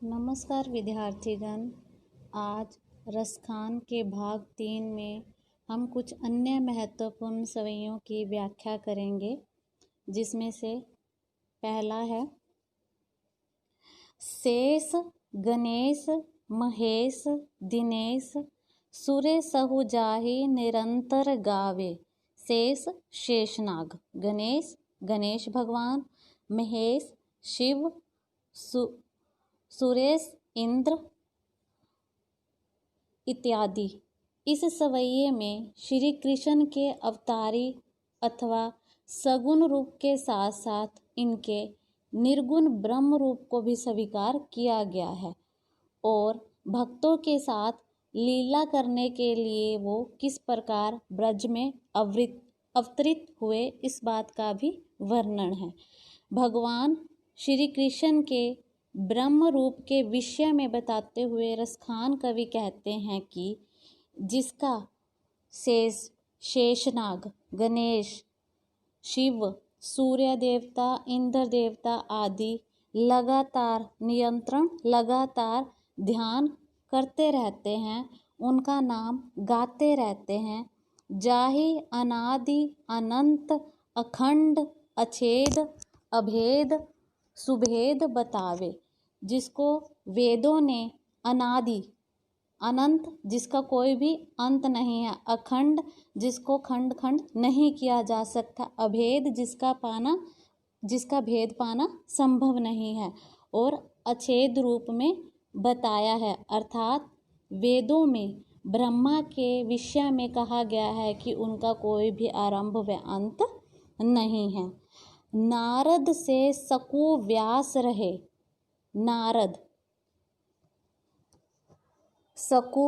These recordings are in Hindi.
नमस्कार विद्यार्थीगण। आज रसखान के भाग 3 में हम कुछ अन्य महत्वपूर्ण सवैयों की व्याख्या करेंगे, जिसमें से पहला है शेष, गणेश, महेश, दिनेश, सुरे सहु जाहि निरंतर गावे। शेष शेषनाग, गणेश गणेश भगवान, महेश शिव, सुरेश इंद्र इत्यादि। इस सवैये में श्री कृष्ण के अवतारी अथवा सगुण रूप के साथ साथ इनके निर्गुण ब्रह्म रूप को भी स्वीकार किया गया है और भक्तों के साथ लीला करने के लिए वो किस प्रकार ब्रज में अवतरित हुए, इस बात का भी वर्णन है। भगवान श्री कृष्ण के ब्रह्म रूप के विषय में बताते हुए रसखान कवि कहते हैं कि जिसका शेष, शेषनाग, गणेश, शिव, सूर्य देवता, इंद्र देवता आदि लगातार ध्यान करते रहते हैं, उनका नाम गाते रहते हैं। जाहि अनादि अनंत अखंड अछेद अभेद सुभेद बतावे। जिसको वेदों ने अनादि, अनंत जिसका कोई भी अंत नहीं है, अखंड जिसको खंड खंड नहीं किया जा सकता, अभेद जिसका भेद पाना संभव नहीं है, और अछेद रूप में बताया है। अर्थात वेदों में ब्रह्मा के विषय में कहा गया है कि उनका कोई भी आरंभ व अंत नहीं है। नारद से सकु व्यास रहे। नारद, सकु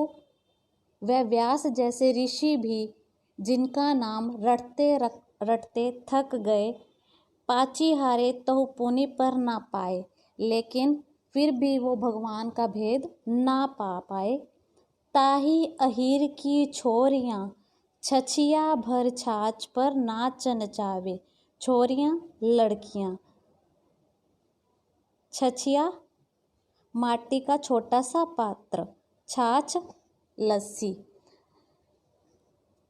व व्यास जैसे ऋषि भी जिनका नाम रटते थक गए, पाची हारे तहु पुनि पर ना पाए, लेकिन फिर भी वो भगवान का भेद ना पा पाए। ताही अहीर की छोरियां छछिया भर छाछ पर नाच नचावे। छोरियां लड़कियां, छछिया माटी का छोटा सा पात्र, छाछ लस्सी।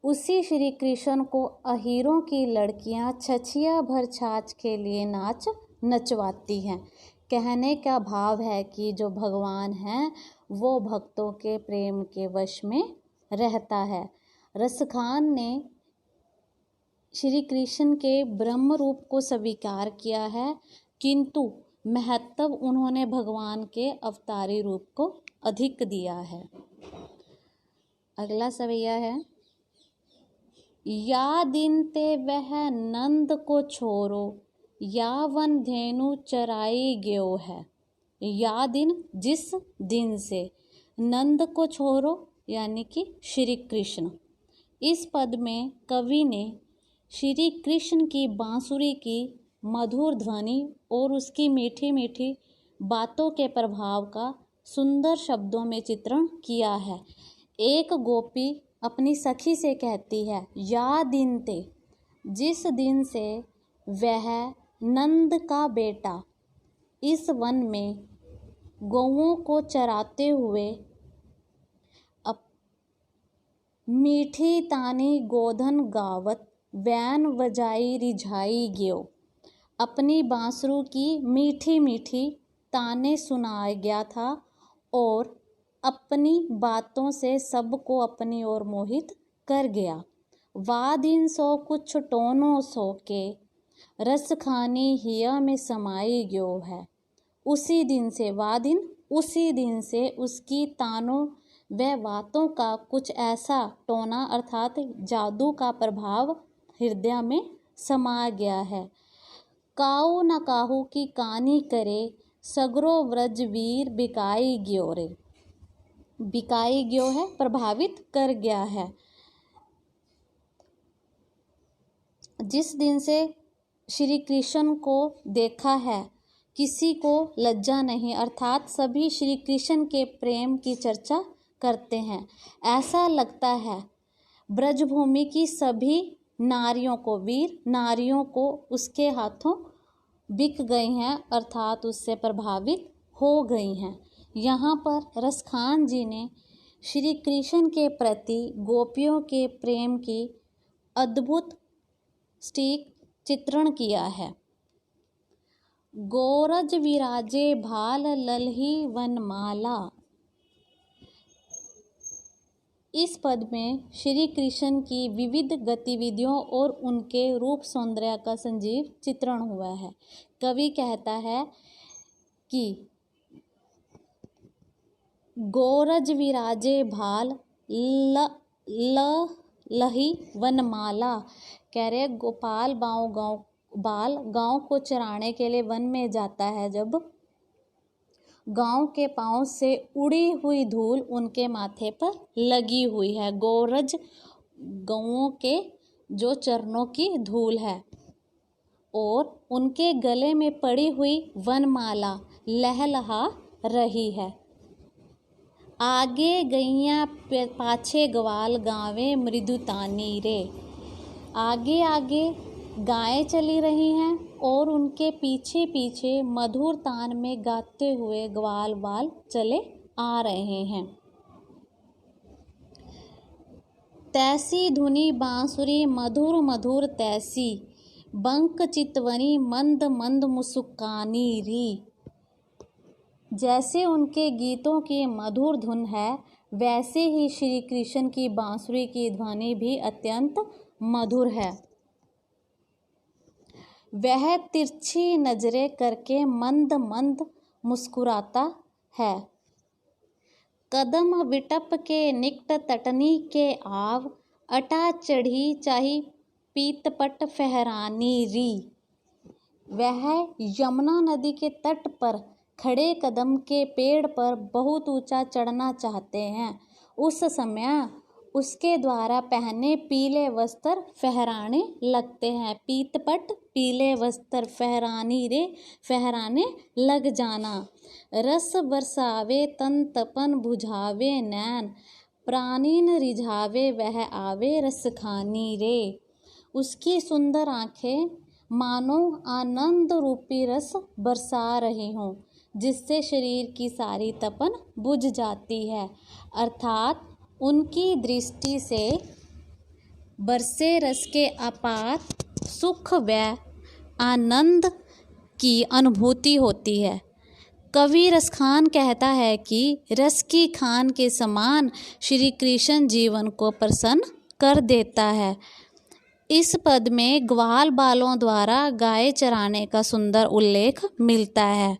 उसी श्री कृष्ण को अहीरों की लड़कियां छछिया भर छाछ के लिए नाच नचवाती हैं। कहने का भाव है कि जो भगवान हैं वो भक्तों के प्रेम के वश में रहता है। रसखान ने श्री कृष्ण के ब्रह्म रूप को स्वीकार किया है, किंतु महत्व उन्होंने भगवान के अवतारी रूप को अधिक दिया है। अगला सवैया है या दिन ते वह नंद को छोरो, या वन धेनु चराई ग्यो है। या दिन जिस दिन से, नंद को छोरो यानी कि श्री कृष्ण। इस पद में कवि ने श्री कृष्ण की बांसुरी की मधुर ध्वनि और उसकी मीठी मीठी बातों के प्रभाव का सुंदर शब्दों में चित्रण किया है। एक गोपी अपनी सखी से कहती है, या दिन ते, जिस दिन से वह नंद का बेटा इस वन में गौओं को चराते हुए मीठी तानी गोधन गावत वैन बजाई रिझाई ग्यो। अपनी बांसुरी की मीठी मीठी ताने सुनाया गया था और अपनी बातों से सबको अपनी ओर मोहित कर गया। वा दिन सो कुछ टोनो सो के, रस खानी हिया में समाई ग्यो है। उसी दिन से, वा दिन उसी दिन से उसकी तानों व बातों का कुछ ऐसा टोना अर्थात जादू का प्रभाव हृदय में समा गया है। काऊ न काहू की कानी करे, सगरो व्रज वीर बिकाई ग्यो रे। बिकाई ग्यो है, प्रभावित कर गया है। जिस दिन से श्री कृष्ण को देखा है, किसी को लज्जा नहीं, अर्थात सभी श्री कृष्ण के प्रेम की चर्चा करते हैं। ऐसा लगता है ब्रजभूमि की सभी नारियों को, वीर नारियों को उसके हाथों बिक गई हैं, अर्थात उससे प्रभावित हो गई हैं। यहाँ पर रसखान जी ने श्री कृष्ण के प्रति गोपियों के प्रेम की अद्भुत सटीक चित्रण किया है। गोरज विराजे भाल ललही वनमाला। इस पद में श्री कृष्ण की विविध गतिविधियों और उनके रूप सौंदर्य का सजीव चित्रण हुआ है। कवि कहता है कि गोरज विराजे भाल लही वनमाला। कह रहे गोपाल गांव को चराने के लिए वन में जाता है। जब गांव के पांव से उड़ी हुई धूल उनके माथे पर लगी हुई है। गोरज गौओं के जो चरणों की धूल है और उनके गले में पड़ी हुई वनमाला लहलहा रही है। आगे गैया पाछे ग्वाल गावे मृदुतानी रे। आगे आगे गायें चली रही हैं और उनके पीछे पीछे मधुर तान में गाते हुए ग्वाल बाल चले आ रहे हैं। तैसी धुनी बांसुरी मधुर मधुर तैसी, बंक चितवनी मंद मंद मुस्कानी री। जैसे उनके गीतों की मधुर धुन है, वैसे ही श्री कृष्ण की बांसुरी की ध्वनि भी अत्यंत मधुर है। वह तिरछी नजरें करके मंद मंद मुस्कुराता है। कदम विटप के निकट तटनी के आव, अटा चढ़ी चाही पीतपट फहरानी री। वह यमुना नदी के तट पर खड़े कदम के पेड़ पर बहुत ऊंचा चढ़ना चाहते हैं। उस समय उसके द्वारा पहने पीले वस्त्र फहराने लगते हैं। पीतपट पीले वस्त्र, फहरानी रे फहराने लग जाना। रस बरसावे तन तपन बुझावे नैन, प्राणीन रिझावे वह आवे रस खानी रे। उसकी सुंदर आंखें मानो आनंद रूपी रस बरसा रही हों, जिससे शरीर की सारी तपन बुझ जाती है। अर्थात उनकी दृष्टि से बरसे रस के अपार सुख व आनंद की अनुभूति होती है। कवि रसखान कहता है कि रस की खान के समान श्री कृष्ण जीवन को प्रसन्न कर देता है। इस पद में ग्वाल बालों द्वारा गाय चराने का सुंदर उल्लेख मिलता है।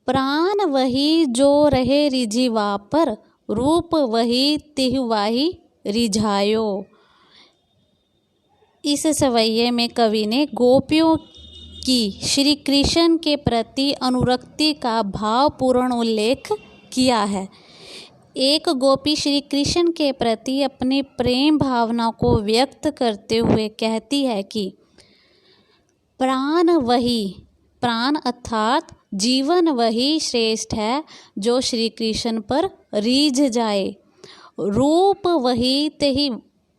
प्राण वही जो रहे रिझिवा पर, रूप वही तिहवाही रिझायो। इस सवैये में कवि ने गोपियों की श्री कृष्ण के प्रति अनुरक्ति का भावपूर्ण उल्लेख किया है। एक गोपी श्री कृष्ण के प्रति अपनी प्रेम भावना को व्यक्त करते हुए कहती है कि प्राण वही, प्राण अर्थात जीवन वही श्रेष्ठ है जो श्री कृष्ण पर रीझ जाए। रूप वही तेहि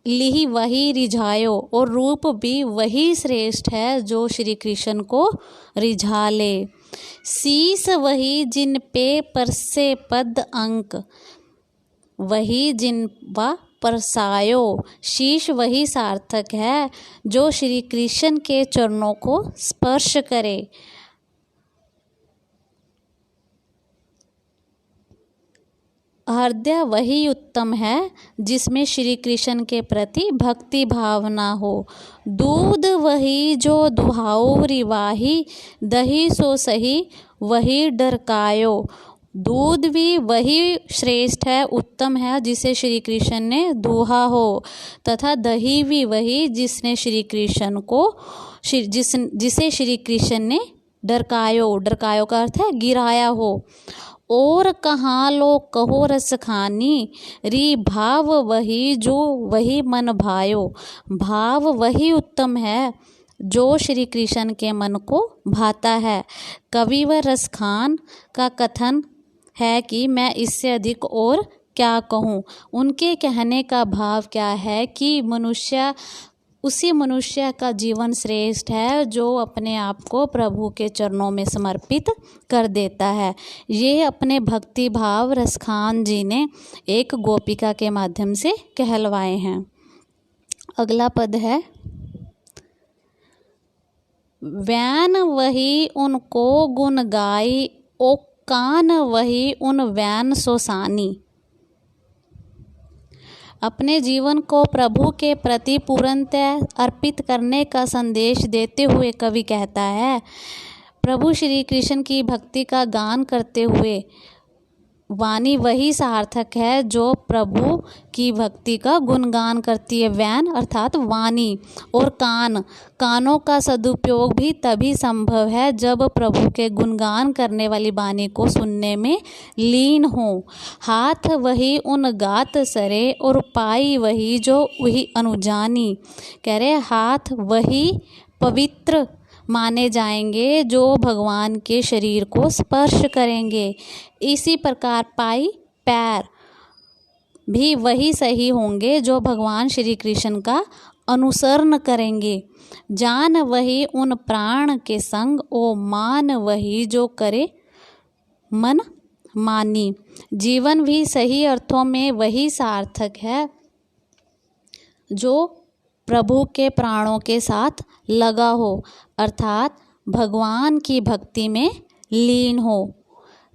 लिहि वही रिझायो, और रूप भी वही श्रेष्ठ है जो श्री कृष्ण को रिझा ले। शीस वही जिन पे परसे पद अंक, वही जिन वा परसायो। शीश वही सार्थक है जो श्री कृष्ण के चरणों को स्पर्श करे। हृदय वही उत्तम है जिसमें श्री कृष्ण के प्रति भक्ति भावना हो। दूध वही जो दुहाओ रिवाही, दही सो सही वही डरकायो। दूध भी वही श्रेष्ठ है, उत्तम है, जिसे श्री कृष्ण ने दुहा हो, तथा दही भी वही जिसने श्री कृष्ण को जिसे श्री कृष्ण ने डरकायो, डरकायो का अर्थ है गिराया हो। और कहाँ लो कहो रस खानी, री भाव वही जो वही मन भायो। भाव वही उत्तम है जो श्री कृष्ण के मन को भाता है। कवि व रसखान का कथन है कि मैं इससे अधिक और क्या कहूँ। उनके कहने का भाव क्या है कि मनुष्य उसी मनुष्य का जीवन श्रेष्ठ है जो अपने आप को प्रभु के चरणों में समर्पित कर देता है। ये अपने भक्ति भाव रसखान जी ने एक गोपिका के माध्यम से कहलवाए हैं। अगला पद है, वैन वही उनको गुण गाई, ओ कान वही उन वैन सोसानी। अपने जीवन को प्रभु के प्रति पूर्णतः अर्पित करने का संदेश देते हुए कवि कहता है, प्रभु श्री कृष्ण की भक्ति का गान करते हुए वाणी वही सार्थक है जो प्रभु की भक्ति का गुणगान करती है। वैन अर्थात वाणी, और कानों का सदुपयोग भी तभी संभव है जब प्रभु के गुणगान करने वाली वाणी को सुनने में लीन हो। हाथ वही उन गात सरे, और पाई वही जो वही अनुजानी। कह रहे हाथ वही पवित्र माने जाएंगे जो भगवान के शरीर को स्पर्श करेंगे। इसी प्रकार पाई पैर भी वही सही होंगे जो भगवान श्री कृष्ण का अनुसरण करेंगे। जान वही उन प्राण के संग, ओ मान वही जो करे मन मानी। जीवन भी सही अर्थों में वही सार्थक है जो प्रभु के प्राणों के साथ लगा हो, अर्थात भगवान की भक्ति में लीन हो।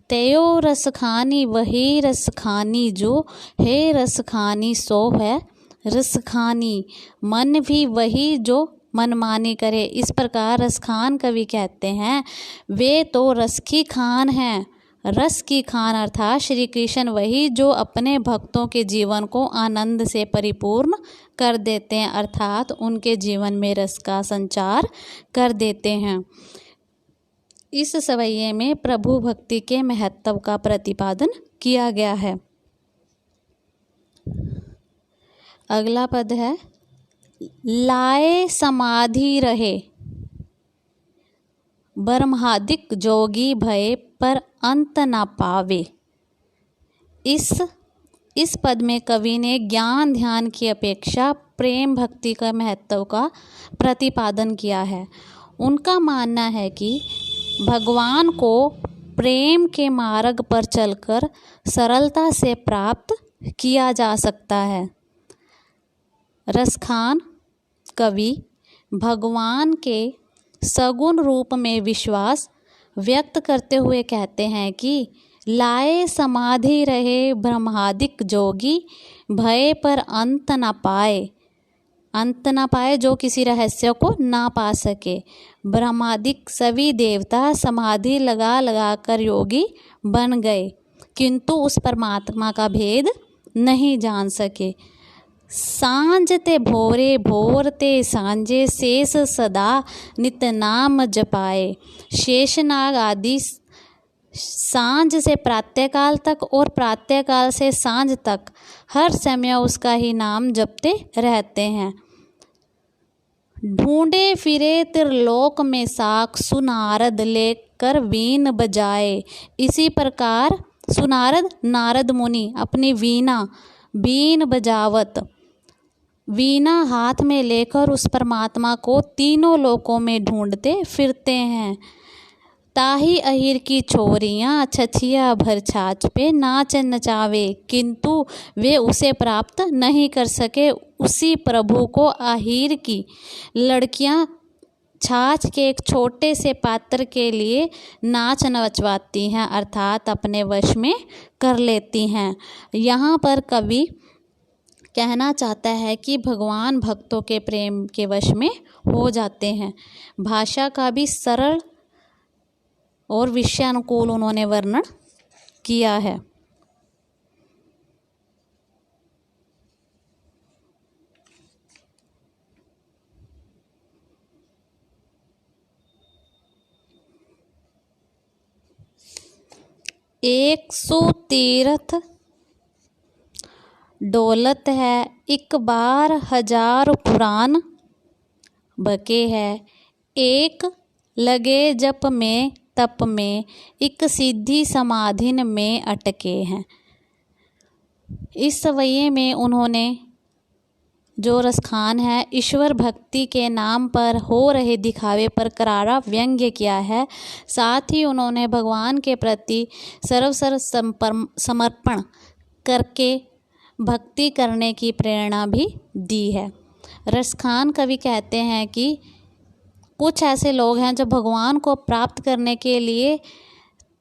तेयो रसखानी वही रसखानी जो है रसखानी सो है रसखानी। मन भी वही जो मनमानी करे। इस प्रकार रसखान कवि कहते हैं, वे तो रस की खान हैं। रस की खान अर्थात श्री कृष्ण वही जो अपने भक्तों के जीवन को आनंद से परिपूर्ण कर देते हैं, अर्थात उनके जीवन में रस का संचार कर देते हैं। इस सवैये में प्रभु भक्ति के महत्व का प्रतिपादन किया गया है। अगला पद है, लाए समाधि रहे ब्रह्मादिक जोगी भय पर अंत न पावे। इस पद में कवि ने ज्ञान ध्यान की अपेक्षा प्रेम भक्ति का महत्व का प्रतिपादन किया है। उनका मानना है कि भगवान को प्रेम के मार्ग पर चलकर सरलता से प्राप्त किया जा सकता है। रसखान कवि भगवान के सगुण रूप में विश्वास व्यक्त करते हुए कहते हैं कि लाए समाधि रहे ब्रह्मादिक जोगी भय पर अंत न पाए। अंत न पाए जो किसी रहस्य को ना पा सके। ब्रह्मादिक सभी देवता समाधि लगा लगा कर योगी बन गए किंतु उस परमात्मा का भेद नहीं जान सके। सांझ ते भोरे भोर ते सांझे शेष सदा नित नाम जपाए। शेषनाग आदि सांझ से प्रातःकाल तक और प्रातःकाल से सांझ तक हर समय उसका ही नाम जपते रहते हैं। ढूंढे फिरे त्रिलोक में साख सुनारद लेकर वीण बजाए। इसी प्रकार सुनारद नारद मुनि अपनी बीन बजावत वीणा हाथ में लेकर उस परमात्मा को तीनों लोकों में ढूंढते फिरते हैं। ताही अहिर की छोरियाँ छछिया भर छाछ पे नाच नचावे किंतु वे उसे प्राप्त नहीं कर सके। उसी प्रभु को अहिर की लड़कियां छाछ के एक छोटे से पात्र के लिए नाच नचवाती हैं, अर्थात अपने वश में कर लेती हैं। यहाँ पर कवि कहना चाहता है कि भगवान भक्तों के प्रेम के वश में हो जाते हैं। भाषा का भी सरल और विषयानुकूल उन्होंने वर्णन किया है। एक सौ तीर्थ डोलत है, एक बार हजार पुराण बके है। एक लगे जप में तप में, एक सिद्धि समाधिन में अटके हैं। इस सवैये में उन्होंने जो रसखान है, ईश्वर भक्ति के नाम पर हो रहे दिखावे पर करारा व्यंग्य किया है। साथ ही उन्होंने भगवान के प्रति समर्पण करके भक्ति करने की प्रेरणा भी दी है। रसखान कवि कहते हैं कि कुछ ऐसे लोग हैं जो भगवान को प्राप्त करने के लिए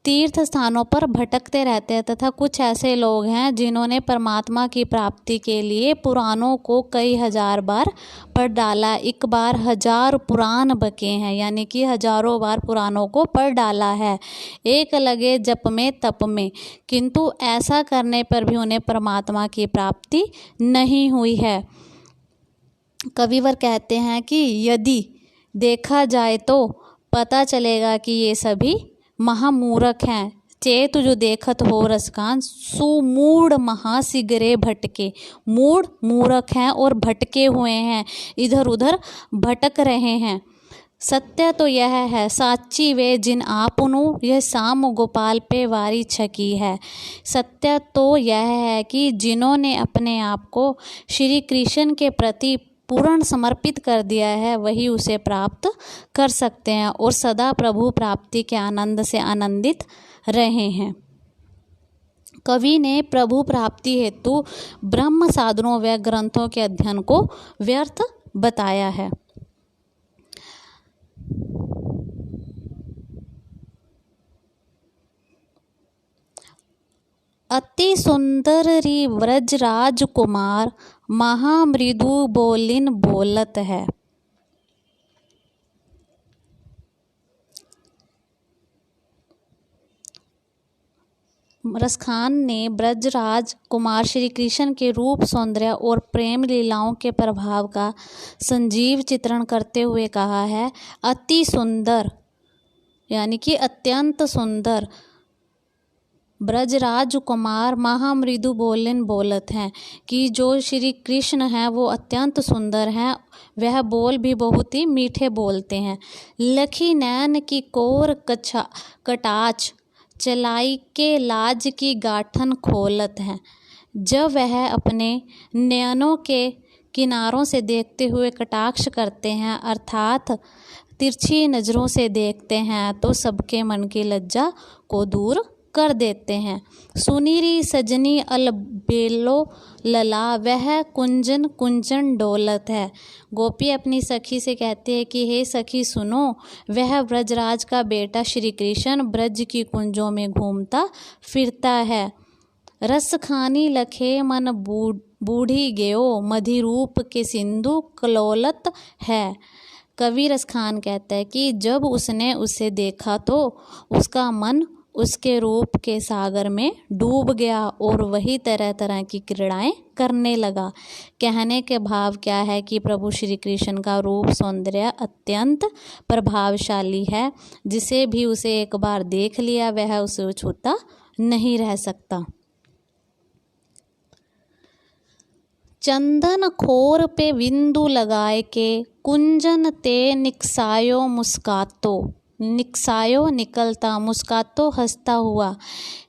तीर्थ स्थानों पर भटकते रहते हैं, तथा कुछ ऐसे लोग हैं जिन्होंने परमात्मा की प्राप्ति के लिए पुराणों को कई हजार बार पढ़ डाला। एक बार 1000 पुराण बके हैं, यानी कि हजारों बार पुराणों को पढ़ डाला है, एक लगे जप में तप में, किंतु ऐसा करने पर भी उन्हें परमात्मा की प्राप्ति नहीं हुई है। कविवर कहते हैं कि यदि देखा जाए तो पता चलेगा कि ये सभी महामूर्ख हैं। चेत जो देखत हो रसखान, सुमूढ़ महासिगरे भटके। मूढ़ मूर्ख हैं और भटके हुए हैं, इधर उधर भटक रहे हैं। सत्य तो यह है, साची वे जिन आपनु, यह साम गोपाल पे वारी छकी है। सत्य तो यह है कि जिन्होंने अपने आप को श्री कृष्ण के प्रति पूर्ण समर्पित कर दिया है, वही उसे प्राप्त कर सकते हैं और सदा प्रभु प्राप्ति के आनंद से आनंदित रहे हैं। कवि ने प्रभु प्राप्ति हेतु ब्रह्म साधनों व ग्रंथों के अध्ययन को व्यर्थ बताया है। अति सुंदर री व्रज राजकुमार, महामृदु बोलिन बोलत है। रसखान ने ब्रजराज कुमार श्री कृष्ण के रूप, सौंदर्य और प्रेम लीलाओं के प्रभाव का संजीव चित्रण करते हुए कहा है, अति सुंदर यानी कि अत्यंत सुंदर ब्रजराज कुमार महामृदु बोलिन बोलत हैं, कि जो श्री कृष्ण हैं वो अत्यंत सुंदर हैं, वह बोल भी बहुत ही मीठे बोलते हैं। लखी नैन की कोर कटाच, चलाई के लाज की गाठन खोलत हैं। जब वह अपने नयनों के किनारों से देखते हुए कटाक्ष करते हैं, अर्थात तिरछी नज़रों से देखते हैं, तो सबके मन की लज्जा को दूर कर देते हैं। सुनीरी सजनी अलबेलो लला, वह कुंजन कुंजन डोलत है। गोपी अपनी सखी से कहते हैं कि हे सखी सुनो, वह ब्रजराज का बेटा श्री कृष्ण ब्रज की कुंजों में घूमता फिरता है। रस खानी लखे मन बूढ़ी गयो, मधिरूप के सिंधु कलोलत है। कवि रसखान कहता है कि जब उसने उसे देखा तो उसका मन उसके रूप के सागर में डूब गया और वही तरह तरह की क्रीड़ाएं करने लगा। कहने के भाव क्या है कि प्रभु श्री कृष्ण का रूप सौंदर्य अत्यंत प्रभावशाली है, जिसे भी उसे एक बार देख लिया वह उसे छूता नहीं रह सकता। चंदन खोर पे बिंदु लगाए के, कुंजन ते निकसायो मुस्कातो, निकसायो निकलता, मुस्कातो हंसता हुआ।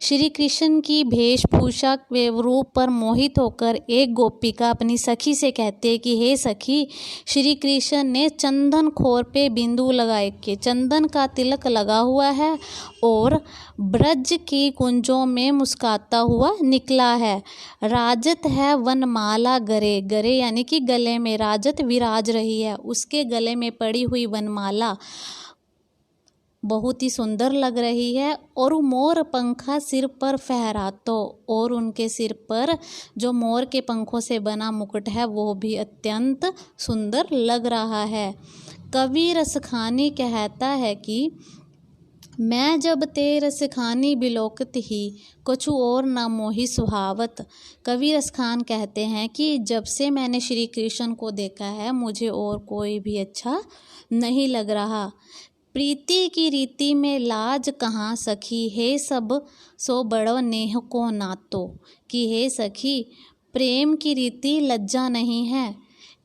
श्री कृष्ण की वेशभूषा व रूप पर मोहित होकर एक गोपिका अपनी सखी से कहते हैं कि हे सखी, श्री कृष्ण ने चंदन खोर पे बिंदु लगाए के, चंदन का तिलक लगा हुआ है और ब्रज की कुंजों में मुस्काता हुआ निकला है। राजत है वनमाला गरे, गरे यानी कि गले में राजत विराज रही है, उसके गले में पड़ी हुई वनमाला बहुत ही सुंदर लग रही है। और मोर पंखा सिर पर फहरातो, और उनके सिर पर जो मोर के पंखों से बना मुकुट है वो भी अत्यंत सुंदर लग रहा है। कवि रसखानी कहता है कि मैं जब ते रसखानी बिलोकत ही, कछु और न मोहि सुहावत। कवि रसखान कहते हैं कि जब से मैंने श्री कृष्ण को देखा है मुझे और कोई भी अच्छा नहीं लग रहा। प्रीति की रीति में लाज कहाँ सखी, हे सब सो बड़ो नेह को नातो, कि हे सखी प्रेम की रीति लज्जा नहीं है,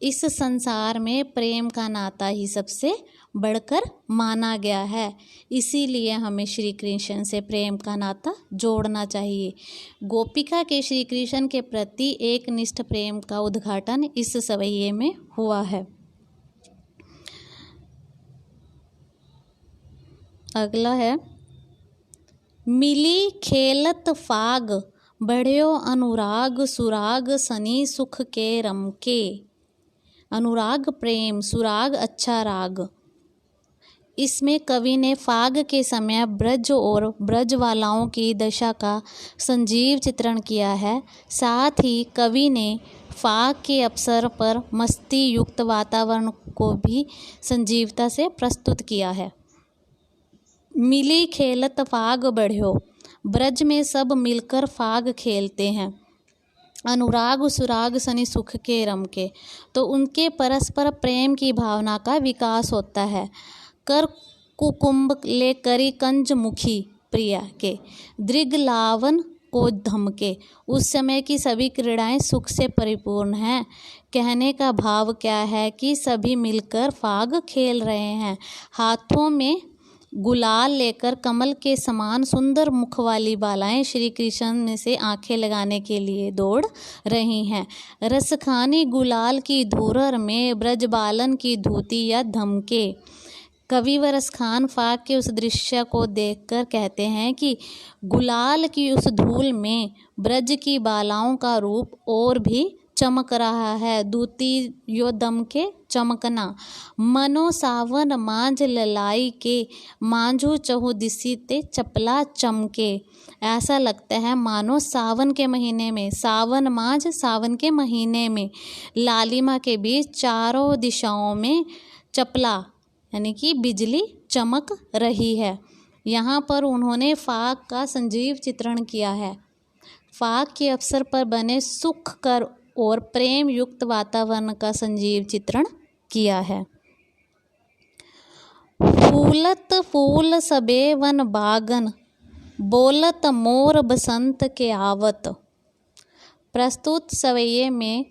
इस संसार में प्रेम का नाता ही सबसे बढ़कर माना गया है। इसीलिए हमें श्री कृष्ण से प्रेम का नाता जोड़ना चाहिए। गोपिका के श्री कृष्ण के प्रति एक निष्ठ प्रेम का उद्घाटन इस सवैये में हुआ है। अगला है, मिली खेलत फाग बढ़्यो अनुराग सुराग सनी सुख के रमके। अनुराग प्रेम, सुराग अच्छा राग। इसमें कवि ने फाग के समय ब्रज और ब्रजवालाओं की दशा का संजीव चित्रण किया है। साथ ही कवि ने फाग के अवसर पर मस्ती युक्त वातावरण को भी संजीवता से प्रस्तुत किया है। मिली खेलत फाग बढ़्यो, ब्रज में सब मिलकर फाग खेलते हैं। अनुराग सुराग सनी सुख के रमके, तो उनके परस्पर प्रेम की भावना का विकास होता है। कर कुकुम्भ ले करी कंज मुखी प्रिया के, दृग लावन को धमके। उस समय की सभी क्रीड़ाएं सुख से परिपूर्ण हैं। कहने का भाव क्या है कि सभी मिलकर फाग खेल रहे हैं। हाथों में गुलाल लेकर कमल के समान सुंदर मुख वाली बालाएं श्री कृष्ण से आंखें लगाने के लिए दौड़ रही हैं। रसखानी गुलाल की धूरर में ब्रजबालन की धूती या धमके। कवि व रसखान फाग के उस दृश्य को देखकर कहते हैं कि गुलाल की उस धूल में ब्रज की बालाओं का रूप और भी चमक रहा है। दूती यो दम के चमकना, मनो सावन मांझ ललाई के, मांझू चहु दिसी ते चपला चमके। ऐसा लगता है मानो सावन के महीने में, सावन मांझ सावन के महीने में लालिमा के बीच चारों दिशाओं में चपला यानी कि बिजली चमक रही है। यहाँ पर उन्होंने फाग का संजीव चित्रण किया है। फाग के अवसर पर बने सुख कर और प्रेम युक्त वातावरण का संजीव चित्रण किया है। फूलत फूल सबे वन बागन, बोलत मोर बसंत के आवत। प्रस्तुत सवैये में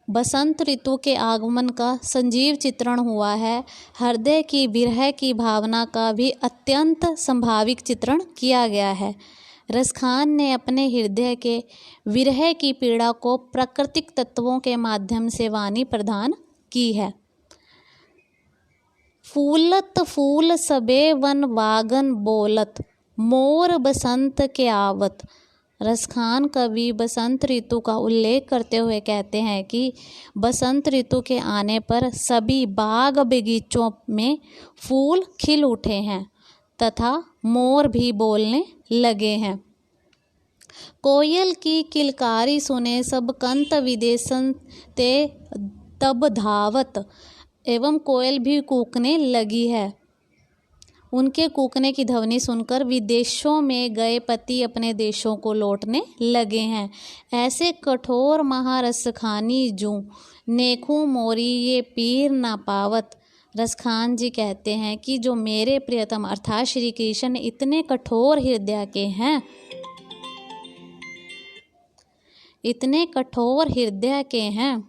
बसंत ऋतु के आगमन का संजीव चित्रण हुआ है। हृदय की विरह की भावना का भी अत्यंत संभाविक चित्रण किया गया है। रसखान ने अपने हृदय के विरह की पीड़ा को प्राकृतिक तत्वों के माध्यम से वाणी प्रदान की है। फूलत फूल सबे वन बागन, बोलत मोर बसंत के आवत। रसखान कवि बसंत ऋतु का उल्लेख करते हुए कहते हैं कि बसंत ऋतु के आने पर सभी बाग बगीचों में फूल खिल उठे हैं तथा मोर भी बोलने लगे हैं। कोयल की किलकारी सुने सब कंत विदेशन ते तब धावत। एवं कोयल भी कूकने लगी है। उनके कूकने की ध्वनि सुनकर विदेशों में गए पति अपने देशों को लौटने लगे हैं। ऐसे कठोर महारसखानी जू नेखू मोरी ये पीर ना पावत। रसखान जी कहते हैं कि जो मेरे प्रियतम अर्थात श्री कृष्ण इतने कठोर हृदय के हैं, इतने कठोर हृदय के हैं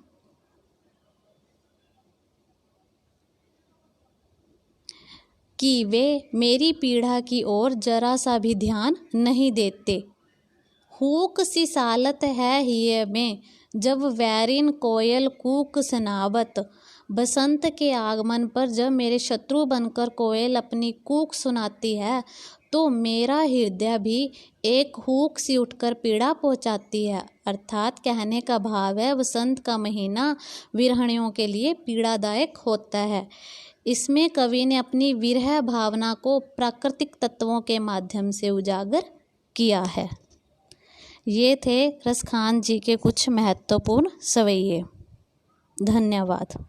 कि वे मेरी पीड़ा की ओर जरा सा भी ध्यान नहीं देते। हूक सी सालत है हिय में, जब वैरिन कोयल कूक सुनावत। बसंत के आगमन पर जब मेरे शत्रु बनकर कोयल अपनी कूक सुनाती है तो मेरा हृदय भी एक हूक सी उठकर पीड़ा पहुंचाती है। अर्थात कहने का भाव है बसंत का महीना विरहणियों के लिए पीड़ादायक होता है। इसमें कवि ने अपनी विरह भावना को प्राकृतिक तत्वों के माध्यम से उजागर किया है। ये थे रसखान जी के कुछ महत्वपूर्ण सवैये। धन्यवाद।